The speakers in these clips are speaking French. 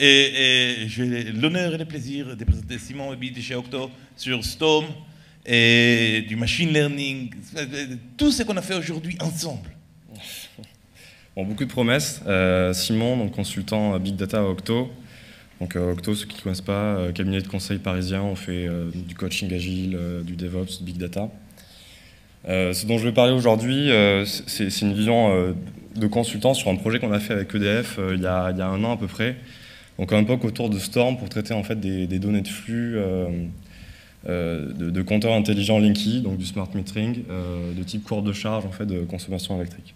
Et j'ai l'honneur et le plaisir de présenter Simon Ebit de chez Octo sur Storm et du machine learning, tout ce qu'on a fait aujourd'hui ensemble. Bon, beaucoup de promesses. Simon, donc consultant Big Data à Octo. Donc Octo, ceux qui ne connaissent pas, cabinet de conseil parisien, on fait du coaching agile, du DevOps, du Big Data. Ce dont je vais parler aujourd'hui, c'est une vision de consultant sur un projet qu'on a fait avec EDF il y a 1 an à peu près. Donc à un époque autour de Storm pour traiter en fait des données de flux de compteurs intelligents Linky, donc du smart metering, de type courbe de charge en fait de consommation électrique.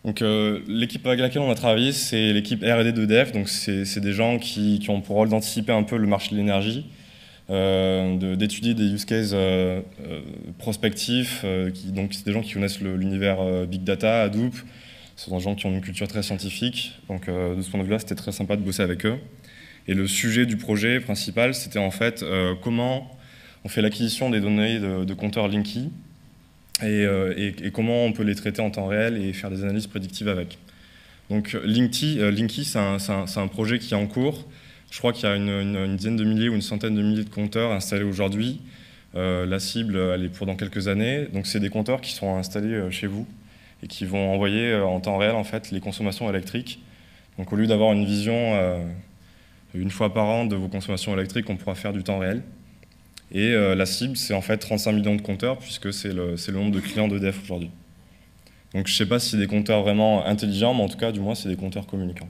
Donc l'équipe avec laquelle on a travaillé, c'est l'équipe R&D d'EDF, donc c'est des gens qui ont pour rôle d'anticiper un peu le marché de l'énergie, d'étudier des use cases prospectifs, donc c'est des gens qui connaissent l'univers Big Data, Hadoop, ce sont des gens qui ont une culture très scientifique, donc de ce point de vue-là, c'était très sympa de bosser avec eux. Et le sujet du projet principal, c'était en fait comment on fait l'acquisition des données de compteurs Linky, et comment on peut les traiter en temps réel et faire des analyses prédictives avec. Donc Linky, c'est un projet qui est en cours. Je crois qu'il y a une dizaine de milliers ou une centaine de milliers de compteurs installés aujourd'hui. La cible, elle est pour dans quelques années. Donc c'est des compteurs qui sont installés chez vous et qui vont envoyer en temps réel en fait, les consommations électriques. Donc au lieu d'avoir une vision une fois par an de vos consommations électriques, on pourra faire du temps réel. Et la cible, c'est en fait 35 millions de compteurs, puisque c'est le nombre de clients d'EDF aujourd'hui. Donc je ne sais pas si c'est des compteurs vraiment intelligents, mais en tout cas, du moins, c'est des compteurs communicants.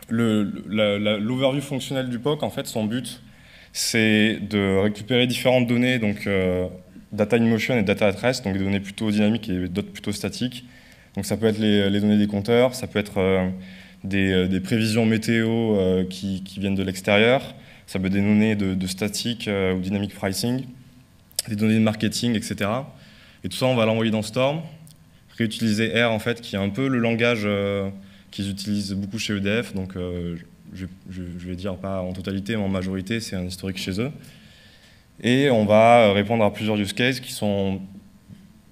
L'overview fonctionnelle du POC, en fait, son but, c'est de récupérer différentes données, donc data in motion et data at rest, donc des données plutôt dynamiques et d'autres plutôt statiques. Donc ça peut être les données des compteurs, ça peut être des prévisions météo qui viennent de l'extérieur, ça peut être des données de statique ou dynamic pricing, des données de marketing, etc. Et tout ça, on va l'envoyer dans Storm, réutiliser R, en fait, qui est un peu le langage qu'ils utilisent beaucoup chez EDF. Donc, je vais dire pas en totalité, mais en majorité, c'est un historique chez eux. Et on va répondre à plusieurs use cases qui sont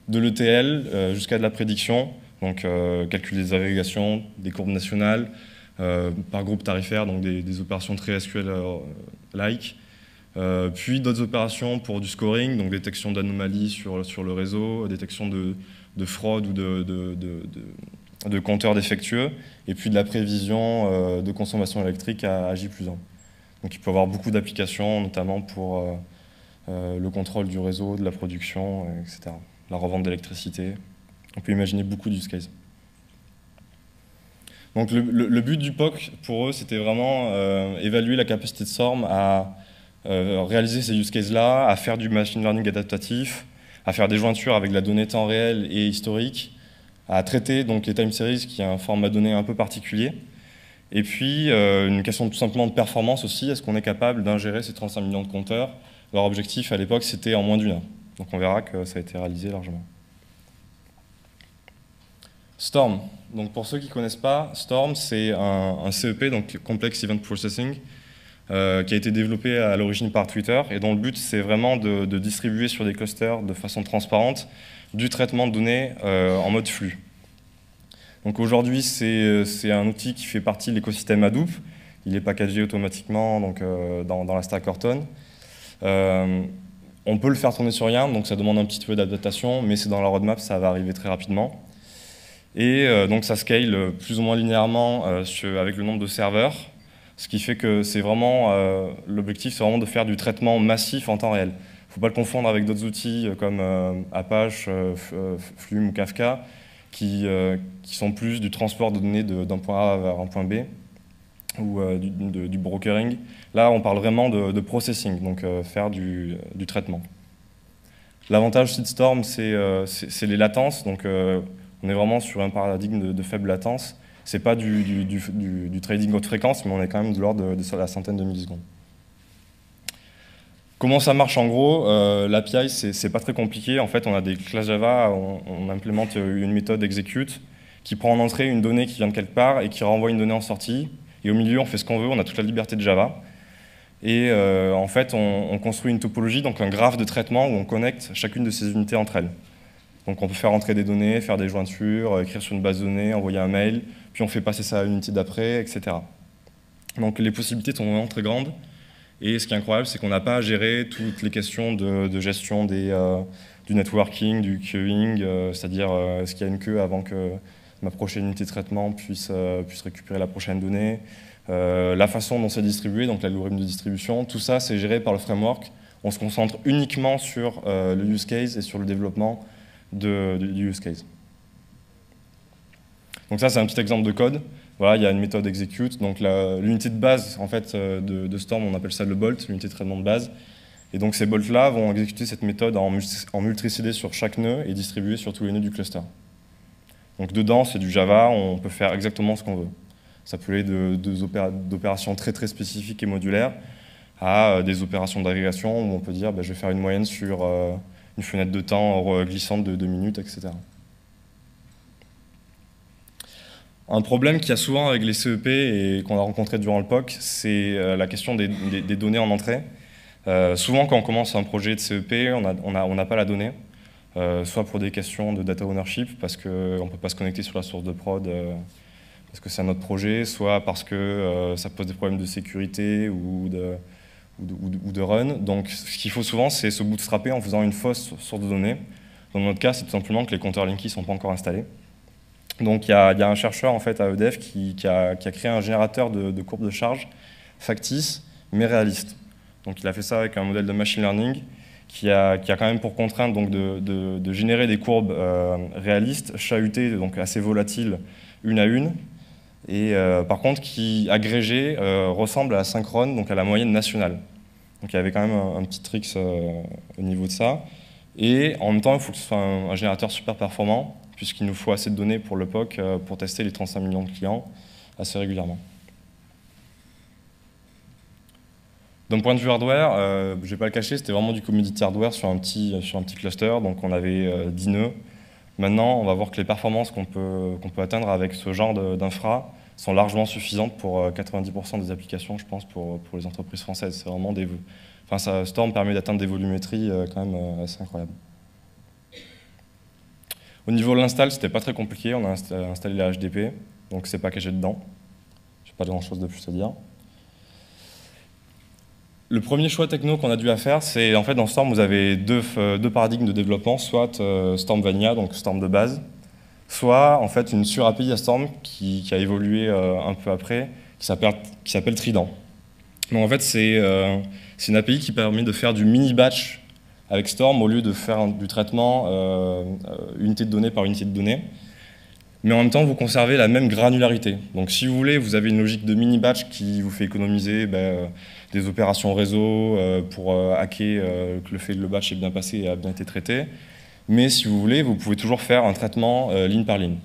de l'ETL jusqu'à de la prédiction, donc calcul des agrégations, des courbes nationales, par groupe tarifaire, donc des opérations très SQL-like, puis d'autres opérations pour du scoring, donc détection d'anomalies sur le réseau, détection de fraude ou de compteurs défectueux, et puis de la prévision de consommation électrique à J+1. Donc il peut y avoir beaucoup d'applications, notamment pour le contrôle du réseau, de la production, etc. La revente d'électricité. On peut imaginer beaucoup d'use cases. Donc le but du POC, pour eux, c'était vraiment évaluer la capacité de Storm à réaliser ces use cases-là, à faire du machine learning adaptatif, à faire des jointures avec de la donnée temps réel et historique, à traiter donc, les time series, qui est un format donné un peu particulier. Et puis, une question tout simplement de performance aussi, est-ce qu'on est capable d'ingérer ces 35 millions de compteurs? Leur objectif, à l'époque, c'était en moins d'1 heure. Donc on verra que ça a été réalisé largement. Storm. Donc pour ceux qui ne connaissent pas, Storm, c'est un CEP, donc Complex Event Processing, qui a été développé à l'origine par Twitter, et dont le but, c'est vraiment de distribuer sur des clusters de façon transparente du traitement de données en mode flux. Donc aujourd'hui, c'est un outil qui fait partie de l'écosystème Hadoop. Il est packagé automatiquement donc, dans la stack Horton. On peut le faire tourner sur YARN, donc ça demande un petit peu d'adaptation, mais c'est dans la roadmap, ça va arriver très rapidement. Et donc ça scale plus ou moins linéairement avec le nombre de serveurs, ce qui fait que c'est vraiment, l'objectif, c'est vraiment de faire du traitement massif en temps réel. Il ne faut pas le confondre avec d'autres outils comme Apache, Flume ou Kafka, qui sont plus du transport de données d'un point A vers un point B, ou du brokering. Là, on parle vraiment de processing, donc faire du traitement. L'avantage aussi de Storm, c'est les latences, donc on est vraiment sur un paradigme de faible latence. Ce n'est pas du trading haute fréquence, mais on est quand même de l'ordre de la centaine de millisecondes. Comment ça marche en gros? L'API, c'est pas très compliqué. En fait, on a des classes Java, on implémente une méthode execute qui prend en entrée une donnée qui vient de quelque part et qui renvoie une donnée en sortie. Et au milieu, on fait ce qu'on veut, on a toute la liberté de Java. Et en fait, on construit une topologie, donc un graphe de traitement où on connecte chacune de ces unités entre elles. Donc on peut faire entrer des données, faire des jointures, écrire sur une base de données, envoyer un mail, puis on fait passer ça à l'unité d'après, etc. Donc les possibilités sont vraiment très grandes. Et ce qui est incroyable, c'est qu'on n'a pas à gérer toutes les questions de gestion du networking, du queuing, c'est-à-dire est-ce qu'il y a une queue avant que ma prochaine unité de traitement puisse récupérer la prochaine donnée, la façon dont c'est distribué, donc l'algorithme de distribution, tout ça c'est géré par le framework. On se concentre uniquement sur le use case et sur le développement du use case. Donc ça c'est un petit exemple de code. Voilà, il y a une méthode execute, donc l'unité de base en fait, de Storm, on appelle ça le bolt, l'unité de traitement de base. Et donc ces bolts-là vont exécuter cette méthode en multi-threadé sur chaque nœud et distribuer sur tous les nœuds du cluster. Donc dedans, c'est du Java, on peut faire exactement ce qu'on veut. Ça peut aller d'opérations très très spécifiques et modulaires à des opérations d'agrégation où on peut dire je vais faire une moyenne sur une fenêtre de temps glissante de 2 minutes, etc. Un problème qu'il y a souvent avec les CEP et qu'on a rencontré durant le POC, c'est la question des données en entrée. Souvent, quand on commence un projet de CEP, on n'a pas la donnée, soit pour des questions de data ownership, parce qu'on ne peut pas se connecter sur la source de prod, parce que c'est un autre projet, soit parce que ça pose des problèmes de sécurité ou de run. Donc, ce qu'il faut souvent, c'est se bootstrapper en faisant une fausse source de données. Dans notre cas, c'est tout simplement que les compteurs Linky ne sont pas encore installés. Donc il y a un chercheur en fait, à EDF qui a créé un générateur de courbes de charge factice mais réaliste. Donc il a fait ça avec un modèle de machine learning qui a quand même pour contrainte donc, de générer des courbes réalistes, chahutées, donc assez volatiles une à une, et par contre qui agrégées ressemble à la synchrone, donc à la moyenne nationale. Donc il y avait quand même un petit trick au niveau de ça. Et en même temps, il faut que ce soit un générateur super performant, puisqu'il nous faut assez de données pour le POC pour tester les 35 millions de clients assez régulièrement. D'un point de vue hardware, je ne vais pas le cacher, c'était vraiment du commodity hardware sur un petit cluster, donc on avait 10 nœuds. Maintenant, on va voir que les performances qu'on peut atteindre avec ce genre d'infra sont largement suffisantes pour 90% des applications, je pense, pour les entreprises françaises. C'est vraiment Storm permet d'atteindre des volumétries quand même assez incroyables. Au niveau de l'install, c'était pas très compliqué, on a installé la HDP, donc c'est packagé dedans. Je n'ai pas grand chose de plus à dire. Le premier choix techno qu'on a dû faire, c'est en fait dans Storm, vous avez deux paradigmes de développement, soit Storm Vanilla, donc Storm de base, soit en fait une sur-API à Storm qui a évolué un peu après, qui s'appelle Trident. Donc en fait, c'est une API qui permet de faire du mini-batch avec Storm, au lieu de faire du traitement unité de données par unité de données. Mais en même temps, vous conservez la même granularité. Donc si vous voulez, vous avez une logique de mini-batch qui vous fait économiser des opérations réseau pour hacker que le batch est bien passé et a bien été traité. Mais si vous voulez, vous pouvez toujours faire un traitement ligne par ligne.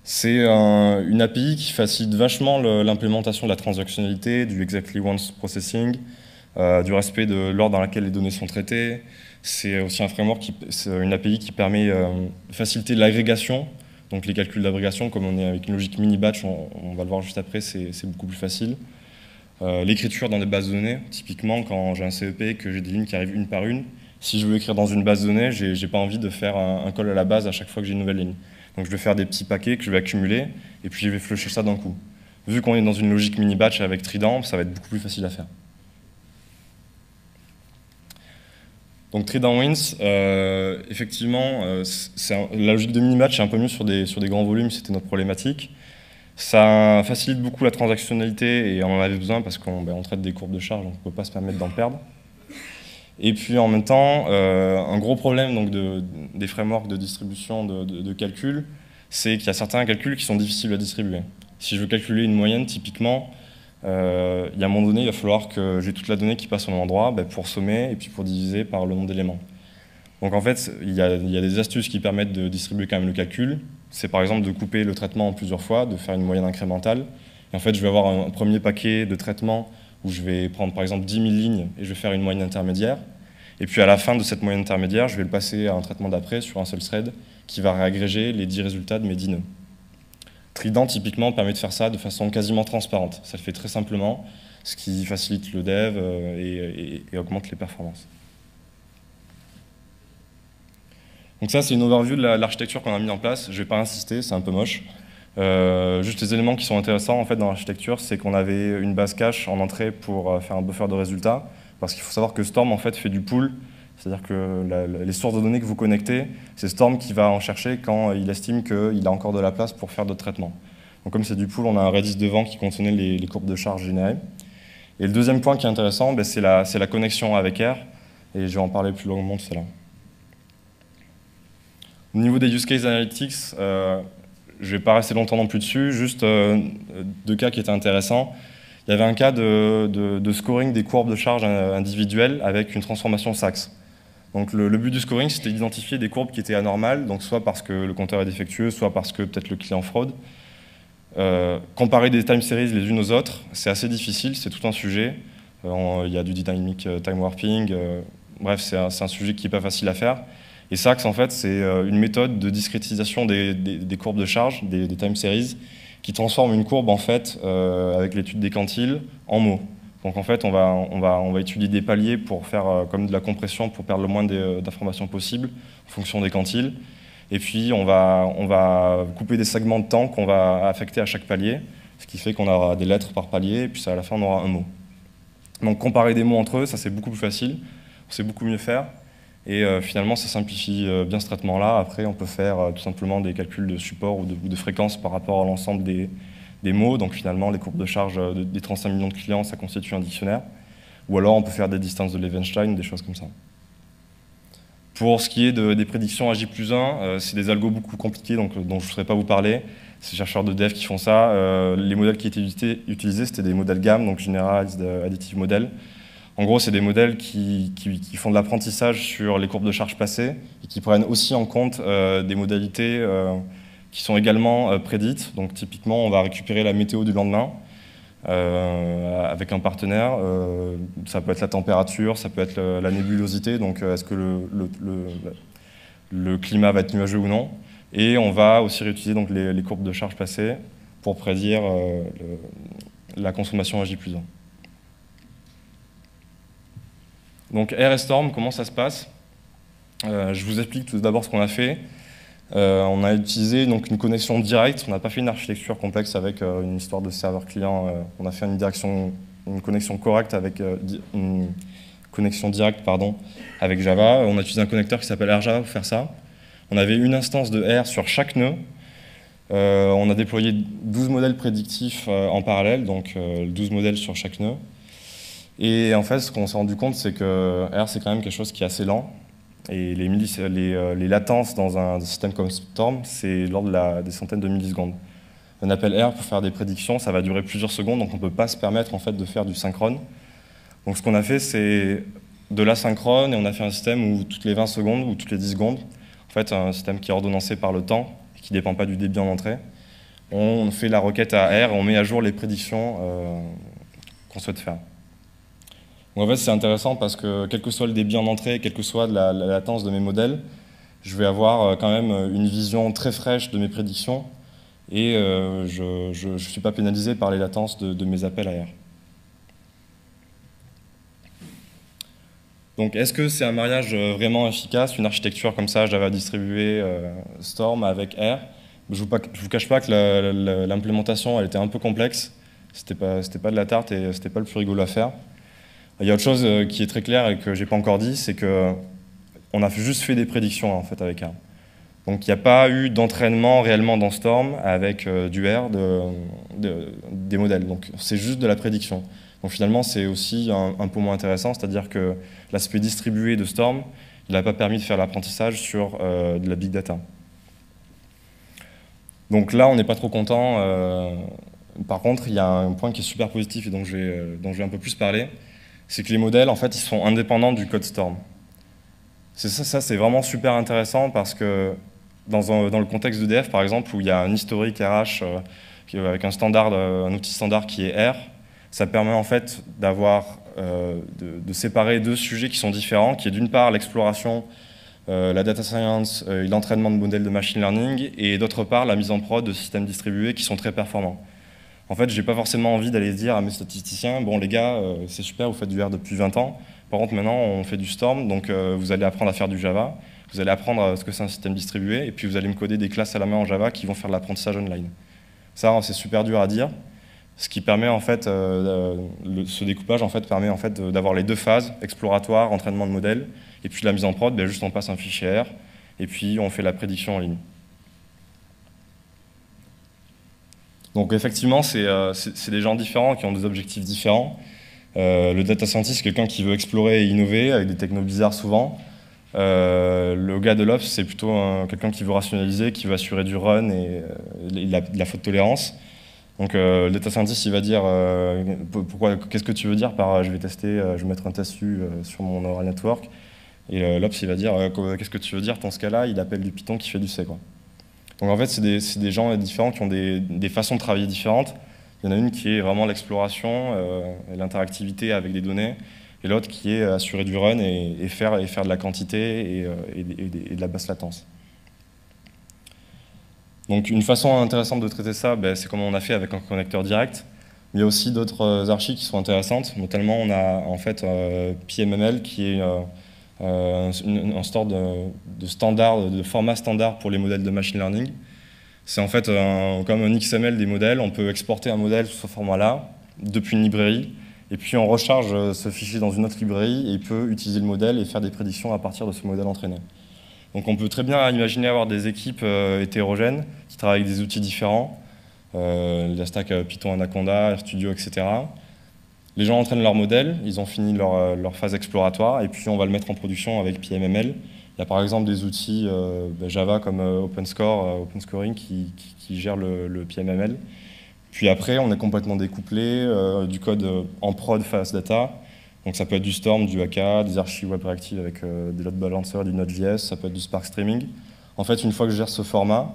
C'est une API qui facilite vachement l'implémentation de la transactionnalité, du exactly once processing, du respect de l'ordre dans lequel les données sont traitées. C'est aussi un framework, une API qui permet de faciliter l'agrégation, donc les calculs d'agrégation, comme on est avec une logique mini-batch, on va le voir juste après, c'est beaucoup plus facile. L'écriture dans des bases de données, typiquement quand j'ai un CEP et que j'ai des lignes qui arrivent une par une, si je veux écrire dans une base de données, j'ai pas envie de faire un call à la base à chaque fois que j'ai une nouvelle ligne. Donc je vais faire des petits paquets que je vais accumuler, et puis je vais flusher ça d'un coup. Vu qu'on est dans une logique mini-batch avec Trident, ça va être beaucoup plus facile à faire. Donc Trident Wins, effectivement, la logique de mini-batch est un peu mieux sur des grands volumes, c'était notre problématique. Ça facilite beaucoup la transactionnalité et on en avait besoin parce qu'on traite des courbes de charge, donc on ne peut pas se permettre d'en perdre. Et puis en même temps, un gros problème donc, des frameworks de distribution de calcul, c'est qu'il y a certains calculs qui sont difficiles à distribuer. Si je veux calculer une moyenne, typiquement, il y a un moment donné, il va falloir que j'ai toute la donnée qui passe au même endroit pour sommer et puis pour diviser par le nombre d'éléments. Donc en fait, il y a des astuces qui permettent de distribuer quand même le calcul. C'est par exemple de couper le traitement en plusieurs fois, de faire une moyenne incrémentale. Et en fait, je vais avoir un premier paquet de traitement où je vais prendre par exemple 10 000 lignes et je vais faire une moyenne intermédiaire. Et puis à la fin de cette moyenne intermédiaire, je vais le passer à un traitement d'après sur un seul thread qui va réagréger les 10 résultats de mes 10 nœuds. Trident, typiquement, permet de faire ça de façon quasiment transparente. Ça le fait très simplement, ce qui facilite le dev et augmente les performances. Donc ça, c'est une overview de l'architecture qu'on a mis en place. Je ne vais pas insister, c'est un peu moche. Juste les éléments qui sont intéressants en fait, dans l'architecture, c'est qu'on avait une base cache en entrée pour faire un buffer de résultats, parce qu'il faut savoir que Storm en fait, fait du pool, c'est-à-dire que les sources de données que vous connectez, c'est Storm qui va en chercher quand il estime qu'il a encore de la place pour faire d'autres traitements. Donc comme c'est du pool, on a un Redis devant qui contenait les courbes de charge générées. Et le deuxième point qui est intéressant, ben, c'est la connexion avec R, et je vais en parler plus longuement de cela. Au niveau des use case analytics, je ne vais pas rester longtemps non plus dessus, juste deux cas qui étaient intéressants. Il y avait un cas de scoring des courbes de charge individuelles avec une transformation SAX. Donc le but du scoring, c'était d'identifier des courbes qui étaient anormales, donc soit parce que le compteur est défectueux, soit parce que peut-être le client fraude. Comparer des time series les unes aux autres, c'est assez difficile, c'est tout un sujet. Il y a du dynamic time warping, bref, c'est un sujet qui n'est pas facile à faire. Et SAX, en fait, c'est une méthode de discrétisation des courbes de charge, des time series, qui transforme une courbe, en fait, avec l'étude des quantiles, en mots. Donc, en fait, on va étudier des paliers pour faire comme de la compression, pour perdre le moins d'informations possible, en fonction des quantiles. Et puis, on va couper des segments de temps qu'on va affecter à chaque palier, ce qui fait qu'on aura des lettres par palier, et puis à la fin, on aura un mot. Donc, comparer des mots entre eux, ça, c'est beaucoup plus facile, on sait beaucoup mieux faire. Et finalement, ça simplifie bien ce traitement-là. Après, on peut faire tout simplement des calculs de support ou de fréquence par rapport à l'ensemble des mots. Donc finalement, les courbes de charge des 35 millions de clients, ça constitue un dictionnaire. Ou alors, on peut faire des distances de Levenshtein, des choses comme ça. Pour ce qui est des prédictions à J+1, c'est des algos beaucoup compliqués dont je ne saurais pas vous parler. C'est les chercheurs de dev qui font ça. Les modèles qui étaient utilisés, c'était des modèles GAM, donc Generalized Additive Model. En gros, c'est des modèles qui font de l'apprentissage sur les courbes de charge passées et qui prennent aussi en compte des modalités qui sont également prédites. Donc typiquement, on va récupérer la météo du lendemain avec un partenaire. Ça peut être la température, ça peut être la nébulosité, donc est-ce que le climat va être nuageux ou non. Et on va aussi réutiliser donc, les courbes de charge passées pour prédire la consommation à J+1. Donc R et Storm, comment ça se passe? Je vous explique tout d'abord ce qu'on a fait. On a utilisé donc, une connexion directe, on n'a pas fait une architecture complexe avec une histoire de serveur client, on a fait une connexion correcte avec une connexion directe avec Java. On a utilisé un connecteur qui s'appelle RJava pour faire ça. On avait une instance de R sur chaque nœud. On a déployé 12 modèles prédictifs en parallèle, donc 12 modèles sur chaque nœud. Et en fait, ce qu'on s'est rendu compte, c'est que R, c'est quand même quelque chose qui est assez lent. Et les latences dans un système comme Storm, c'est l'ordre des centaines de millisecondes. Un appel R pour faire des prédictions, ça va durer plusieurs secondes, donc on ne peut pas se permettre en fait, de faire du synchrone. Donc ce qu'on a fait, c'est de l'asynchrone, et on a fait un système où toutes les 20 secondes ou toutes les 10 secondes, en fait, un système qui est ordonnancé par le temps et qui ne dépend pas du débit en entrée, on fait la requête à R et on met à jour les prédictions qu'on souhaite faire. Donc en fait, c'est intéressant parce que quel que soit le débit en entrée, quelle que soit la latence de mes modèles, je vais avoir quand même une vision très fraîche de mes prédictions et je ne suis pas pénalisé par les latences de mes appels à R. Donc est-ce que c'est un mariage vraiment efficace, une architecture comme ça, Java distribué, Storm avec R? Je ne vous cache pas que l'implémentation elle était un peu complexe, c'était pas de la tarte et c'était pas le plus rigolo à faire. Il y a autre chose qui est très claire et que je n'ai pas encore dit, c'est qu'on a juste fait des prédictions en fait, avec R. Donc il n'y a pas eu d'entraînement réellement dans Storm avec du R des modèles. Donc c'est juste de la prédiction. Donc finalement c'est aussi un peu moins intéressant, c'est-à-dire que l'aspect distribué de Storm, il n'a pas permis de faire l'apprentissage sur de la big data. Donc là on n'est pas trop content. Par contre il y a un point qui est super positif et dont je vais un peu plus parler. C'est que les modèles, en fait, ils sont indépendants du code Storm. Ça c'est vraiment super intéressant parce que dans le contexte de DF, par exemple, où il y a un historique RH avec un outil standard qui est R, ça permet en fait de séparer deux sujets qui sont différents, qui est d'une part l'exploration, la data science et l'entraînement de modèles de machine learning, et d'autre part la mise en prod de systèmes distribués qui sont très performants. En fait, je n'ai pas forcément envie d'aller dire à mes statisticiens, bon les gars, c'est super, vous faites du R depuis 20 ans, par contre maintenant on fait du Storm, donc vous allez apprendre à faire du Java. vous allez apprendre ce que c'est un système distribué, et puis vous allez me coder des classes à la main en Java qui vont faire de l'apprentissage online. Ça, c'est super dur à dire, ce qui permet en fait, ce découpage en fait, permet en fait d'avoir les deux phases, exploratoire, entraînement de modèle, et puis la mise en prod, juste on passe un fichier R, et puis on fait la prédiction en ligne. Donc effectivement, c'est des gens différents qui ont des objectifs différents. Le data scientist, c'est quelqu'un qui veut explorer et innover avec des technos bizarres souvent. Le gars de l'Ops, c'est plutôt quelqu'un qui veut rationaliser, qui veut assurer du run et de la faute tolérance. Donc le data scientist, il va dire qu'est-ce que tu veux dire par je vais tester, je vais mettre un test sur mon neural network. Et l'Ops, il va dire qu'est-ce que tu veux dire dans ce cas-là, il appelle du Python qui fait du C, quoi. Donc en fait, c'est des gens différents qui ont des façons de travailler différentes. Il y en a une qui est vraiment l'exploration et l'interactivité avec des données, et l'autre qui est assurer du run et faire de la quantité et de la basse latence. Donc une façon intéressante de traiter ça, c'est comme on a fait avec un connecteur direct. Il y a aussi d'autres archis qui sont intéressantes. Notamment, on a en fait PMML qui est un store de standard, de format standard pour les modèles de machine learning. C'est en fait comme un XML des modèles. On peut exporter un modèle sous ce format-là depuis une librairie. Et puis on recharge ce fichier dans une autre librairie et il peut utiliser le modèle et faire des prédictions à partir de ce modèle entraîné. Donc on peut très bien imaginer avoir des équipes hétérogènes qui travaillent avec des outils différents, la stack Python Anaconda, RStudio, etc. Les gens entraînent leur modèle, ils ont fini leur phase exploratoire et puis on va le mettre en production avec PMML. Il y a par exemple des outils Java comme OpenScoring qui gèrent le PMML. Puis après, on est complètement découplé du code en prod Fast Data. Donc ça peut être du Storm, du AK, des archives web réactives avec des load balancers, du Node.js, ça peut être du Spark Streaming. En fait, une fois que je gère ce format,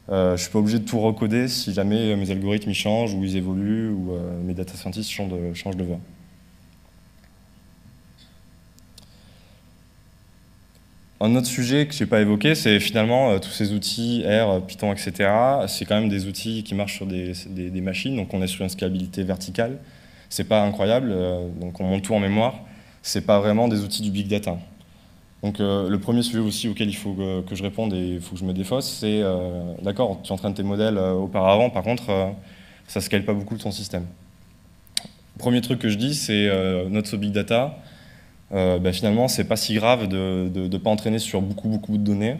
je ne suis pas obligé de tout recoder si jamais mes algorithmes ils changent ou ils évoluent ou mes data scientists changent de voie. Un autre sujet que je n'ai pas évoqué, c'est finalement tous ces outils, R, Python, etc. C'est quand même des outils qui marchent sur des machines, donc on est sur une scalabilité verticale. C'est pas incroyable, donc on monte tout en mémoire. C'est pas vraiment des outils du big data. Donc le premier sujet aussi auquel il faut que je réponde et il faut que je me défausse, c'est d'accord, tu entraînes tes modèles auparavant, par contre, ça ne scale pas beaucoup ton système. Premier truc que je dis, c'est not so big data. Finalement, c'est pas si grave de ne pas entraîner sur beaucoup de données.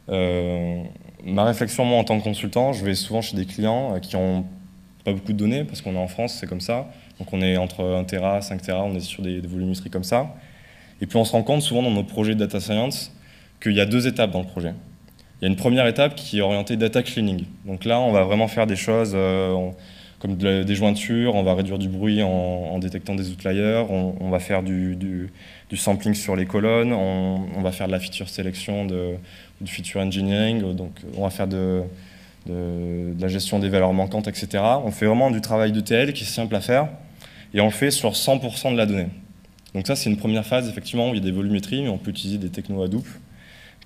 Ma réflexion, moi, en tant que consultant, je vais souvent chez des clients qui ont pas beaucoup de données, parce qu'on est en France, c'est comme ça. Donc on est entre 1 Tera, 5 Tera, on est sur des volumétries comme ça. Et puis on se rend compte souvent dans nos projets de data science qu'il y a deux étapes dans le projet. Il y a une première étape qui est orientée data cleaning. Donc là, on va vraiment faire des choses comme des jointures, on va réduire du bruit en détectant des outliers, on va faire du sampling sur les colonnes, on va faire de la feature sélection, du feature engineering, donc on va faire de la gestion des valeurs manquantes, etc. On fait vraiment du travail d'ETL qui est simple à faire, et on le fait sur 100% de la donnée. Donc ça, c'est une première phase, effectivement, où il y a des volumétries, mais on peut utiliser des technos Hadoop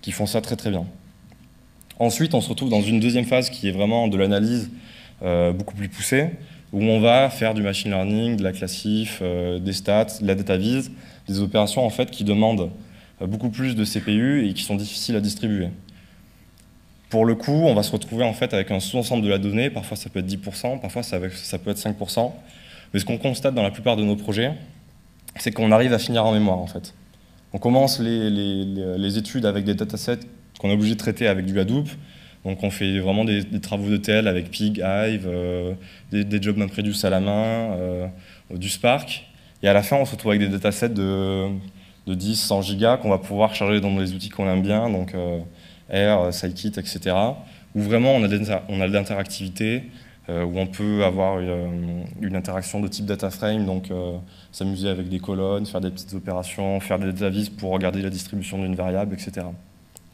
qui font ça très bien. Ensuite, on se retrouve dans une deuxième phase qui est vraiment de l'analyse beaucoup plus poussée, où on va faire du machine learning, de la classif, des stats, de la data vise, des opérations en fait qui demandent beaucoup plus de CPU et qui sont difficiles à distribuer. Pour le coup, on va se retrouver en fait avec un sous-ensemble de la donnée, parfois ça peut être 10%, parfois ça peut être 5%, mais ce qu'on constate dans la plupart de nos projets, c'est qu'on arrive à finir en mémoire en fait. On commence les études avec des datasets qu'on est obligé de traiter avec du Hadoop. Donc on fait vraiment des travaux d'ETL avec Pig, Hive, des jobs MapReduce à la main, du Spark. Et à la fin, on se retrouve avec des datasets de 10, 100 gigas qu'on va pouvoir charger dans les outils qu'on aime bien, donc R, Scikit, etc. Où vraiment on a de l'interactivité, où on peut avoir une interaction de type data frame, donc s'amuser avec des colonnes, faire des petites opérations, faire des data viz pour regarder la distribution d'une variable, etc.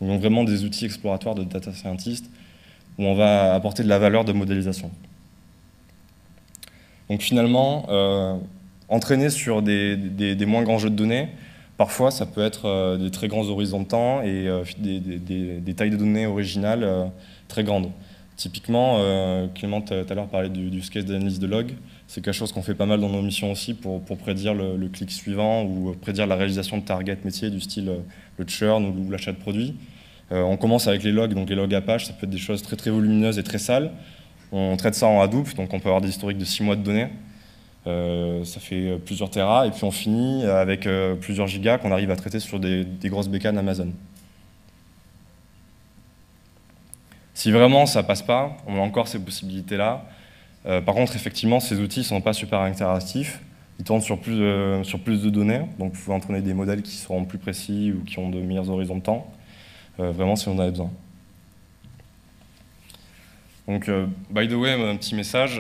Donc vraiment des outils exploratoires de data scientist où on va apporter de la valeur de modélisation. Donc finalement, entraîner sur des moins grands jeux de données, parfois ça peut être des très grands horizons de temps et des tailles de données originales très grandes. Typiquement, Clément tout à l'heure parlait du use case d'analyse de log. C'est quelque chose qu'on fait pas mal dans nos missions aussi pour prédire le clic suivant ou prédire la réalisation de target métier du style le churn ou l'achat de produits. On commence avec les logs, donc les logs Apache, ça peut être des choses très volumineuses et très sales. On traite ça en Hadoop, donc on peut avoir des historiques de 6 mois de données. Ça fait plusieurs terras, et puis on finit avec plusieurs gigas qu'on arrive à traiter sur des grosses bécanes Amazon. Si vraiment ça passe pas, on a encore ces possibilités-là. Par contre, effectivement, ces outils ne sont pas super interactifs. Ils tournent sur plus de données, donc vous pouvez entraîner des modèles qui seront plus précis ou qui ont de meilleurs horizons de temps, vraiment si on en avait besoin. Donc, by the way, un petit message,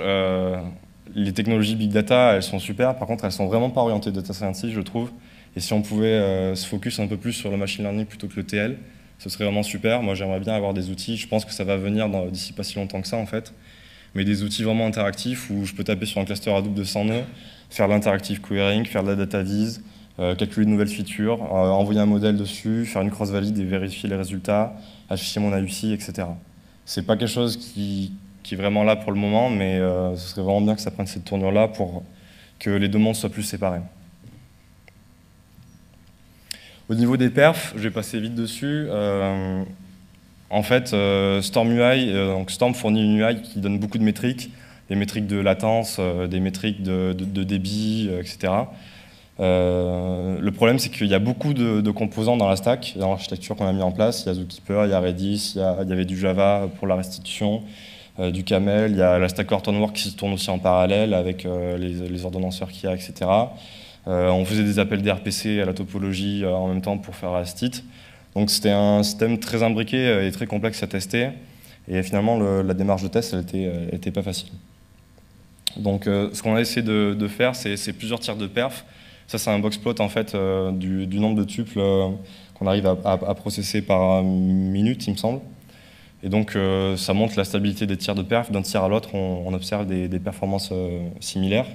les technologies Big Data, elles sont super, par contre, elles sont vraiment pas orientées data scientist, je trouve. Et si on pouvait se focus un peu plus sur le machine learning plutôt que le TL, ce serait vraiment super. Moi, j'aimerais bien avoir des outils, je pense que ça va venir d'ici pas si longtemps que ça, en fait, mais des outils vraiment interactifs où je peux taper sur un cluster Hadoop de 100 nœuds, faire de l'interactive querying, faire de la data viz, calculer de nouvelles features, envoyer un modèle dessus, faire une cross-valide et vérifier les résultats, afficher mon AUC, etc. C'est pas quelque chose qui est vraiment là pour le moment, mais ce serait vraiment bien que ça prenne cette tournure-là pour que les deux mondes soient plus séparés. Au niveau des perfs, je vais passer vite dessus. En fait, Storm UI, donc Storm fournit une UI qui donne beaucoup de métriques, des métriques de latence, des métriques de débit, etc. Le problème, c'est qu'il y a beaucoup de composants dans la stack, dans l'architecture qu'on a mis en place. Il y a Zookeeper, il y a Redis, il y avait du Java pour la restitution, du Camel, il y a la stack Hortonworks qui se tourne aussi en parallèle avec les ordonnanceurs qu'il y a, etc. On faisait des appels d'RPC à la topologie en même temps pour faire la STIT. Donc c'était un système très imbriqué et très complexe à tester. Et finalement, la démarche de test, elle était pas facile. Donc ce qu'on a essayé de faire, c'est plusieurs tiers de perf. Ça, c'est un boxplot en fait, du nombre de tuples qu'on arrive à processer par minute, il me semble. Et donc ça montre la stabilité des tiers de perf. D'un tiers à l'autre, on observe des performances similaires.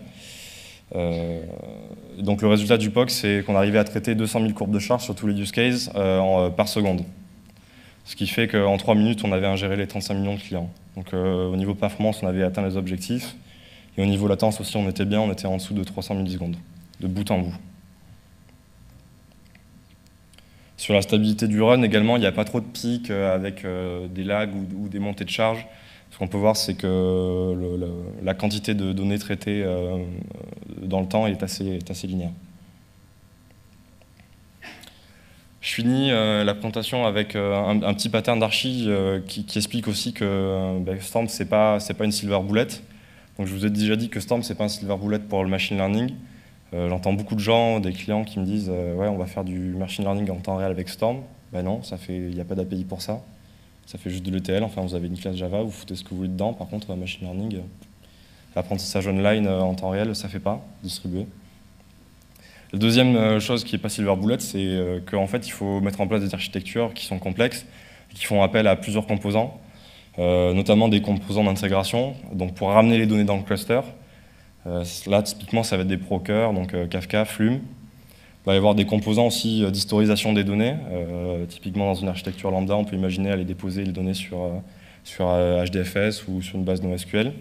Donc le résultat du POC, c'est qu'on arrivait à traiter 200 000 courbes de charge sur tous les use cases par seconde. Ce qui fait qu'en 3 minutes, on avait ingéré les 35 millions de clients. Donc au niveau performance, on avait atteint les objectifs. Et au niveau latence aussi, on était bien, on était en dessous de 300 millisecondes, de bout en bout. Sur la stabilité du run également, il n'y a pas trop de pics avec des lags ou des montées de charge. Ce qu'on peut voir, c'est que la quantité de données traitées dans le temps est assez linéaire. Je finis la présentation avec un petit pattern d'archi qui explique aussi que Storm, c'est pas une silver bullet. Donc je vous ai déjà dit que Storm, c'est pas un silver bullet pour le machine learning. J'entends beaucoup de gens, des clients qui me disent ouais, on va faire du machine learning en temps réel avec Storm. Ben non, il n'y a pas d'API pour ça. Ça fait juste de l'ETL. Enfin, vous avez une classe Java, vous foutez ce que vous voulez dedans. Par contre, machine learning, l'apprentissage online en temps réel, ça ne fait pas, distribué. La deuxième chose qui n'est pas silver bullet, c'est qu'en fait, il faut mettre en place des architectures qui sont complexes, qui font appel à plusieurs composants, notamment des composants d'intégration, donc pour ramener les données dans le cluster. Là, typiquement, ça va être des brokers, donc Kafka, Flume. Il va y avoir des composants aussi d'historisation des données. Typiquement, dans une architecture lambda, on peut imaginer aller déposer les données sur HDFS ou sur une base NoSQL.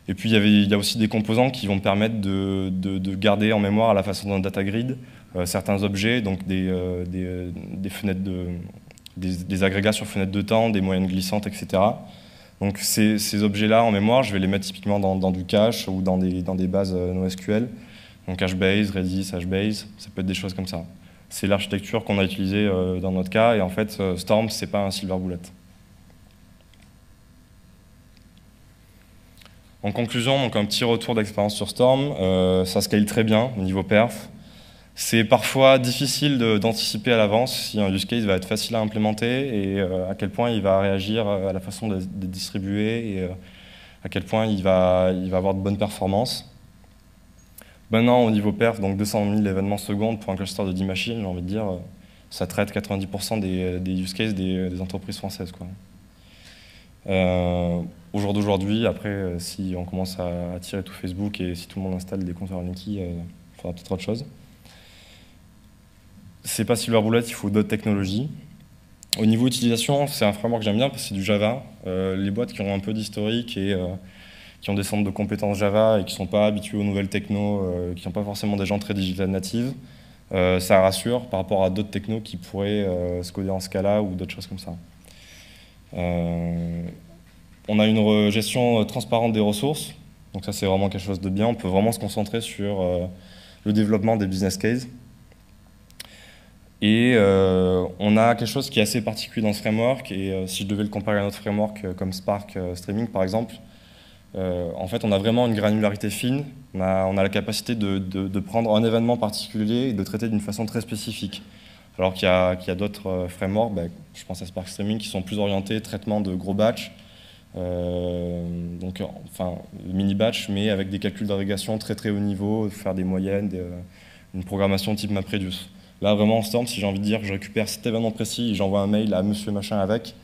Et puis, il y a aussi des composants qui vont permettre de garder en mémoire, à la façon d'un data grid, certains objets, donc des fenêtres des agrégats sur fenêtres de temps, des moyennes glissantes, etc. Donc ces objets-là en mémoire, je vais les mettre typiquement dans du cache ou dans des bases NoSQL. Donc HBase, Redis, HBase, ça peut être des choses comme ça. C'est l'architecture qu'on a utilisée dans notre cas, et en fait, Storm, c'est pas un silver bullet. En conclusion, donc un petit retour d'expérience sur Storm, ça scale très bien au niveau perf. C'est parfois difficile d'anticiper à l'avance si un use case va être facile à implémenter et à quel point il va réagir à la façon de distribuer et à quel point il va avoir de bonnes performances. Maintenant, au niveau perf, donc 200 000 événements secondes pour un cluster de 10 machines, j'ai envie de dire, ça traite 90% des use cases des entreprises françaises, quoi. Au jour d'aujourd'hui, après, si on commence à tirer tout Facebook et si tout le monde installe des compteurs Linky, il faudra peut-être autre chose. C'est pas silver bullet, il faut d'autres technologies. Au niveau utilisation, c'est un framework que j'aime bien parce que c'est du Java. Les boîtes qui ont un peu d'historique et qui ont des centres de compétences Java et qui ne sont pas habitués aux nouvelles techno, qui n'ont pas forcément des gens très digital natives, ça rassure par rapport à d'autres technos qui pourraient se coder en Scala ou d'autres choses comme ça. On a une gestion transparente des ressources, donc ça c'est vraiment quelque chose de bien. On peut vraiment se concentrer sur le développement des business cases. Et on a quelque chose qui est assez particulier dans ce framework, et si je devais le comparer à un autre framework comme Spark Streaming par exemple, en fait on a vraiment une granularité fine, on a la capacité de prendre un événement particulier et de le traiter d'une façon très spécifique. Alors qu'il y a d'autres frameworks, je pense à Spark Streaming, qui sont plus orientés traitement de gros batch, donc enfin mini batch, mais avec des calculs d'agrégation très très haut niveau, faire des moyennes, une programmation type MapReduce. Là vraiment en Storm, si j'ai envie de dire que je récupère cet événement précis et j'envoie un mail à monsieur machin avec,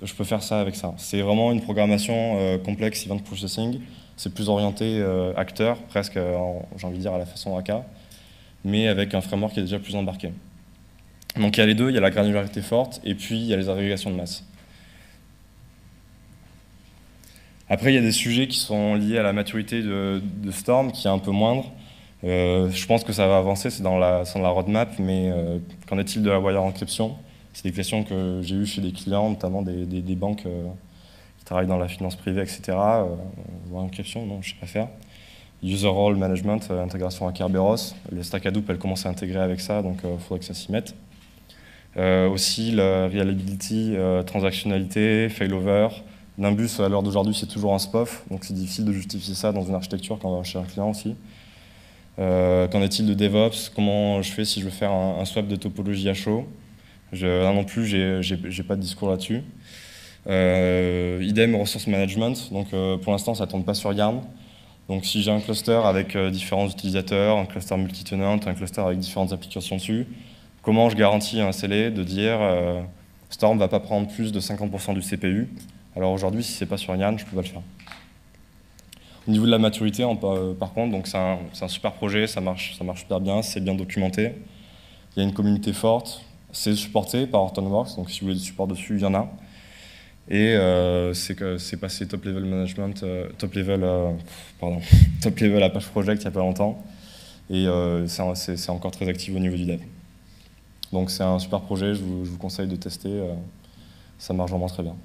je peux faire ça avec ça. C'est vraiment une programmation complexe, event processing. C'est plus orienté acteur, presque, j'ai envie de dire à la façon AK, mais avec un framework qui est déjà plus embarqué. Donc il y a les deux, il y a la granularité forte et puis il y a les agrégations de masse. Après, il y a des sujets qui sont liés à la maturité de Storm, qui est un peu moindre. Je pense que ça va avancer, c'est dans la roadmap, mais qu'en est-il de la wire encryption? C'est des questions que j'ai eues chez des clients, notamment des banques qui travaillent dans la finance privée, etc. Wire encryption, non, je ne sais pas faire. User Role Management, intégration à Kerberos. Les Stack Hadoop, elles commencent à intégrer avec ça, donc il faudrait que ça s'y mette. Aussi, la reliability, transactionnalité, failover. Nimbus, à l'heure d'aujourd'hui, c'est toujours un SPOF, donc c'est difficile de justifier ça dans une architecture quand on va chez un client aussi. Qu'en est-il de DevOps? Comment je fais si je veux faire un swap de topologie à chaud? Là non plus, j'ai pas de discours là-dessus. Idem Resource Management, donc pour l'instant, ça ne tourne pas sur Yarn. Donc si j'ai un cluster avec différents utilisateurs, un cluster multi-tenant, un cluster avec différentes applications dessus, comment je garantis à un SLA de dire Storm ne va pas prendre plus de 50% du CPU? Alors aujourd'hui, si ce n'est pas sur Yarn, je ne peux pas le faire. Au niveau de la maturité, par contre, donc c'est un super projet, ça marche super bien, c'est bien documenté. Il y a une communauté forte, c'est supporté par Hortonworks, donc si vous voulez du support dessus, il y en a. Et c'est passé top level management, top level Apache Project il n'y a pas longtemps. Et c'est encore très actif au niveau du dev. Donc c'est un super projet, je vous conseille de tester, ça marche vraiment très bien.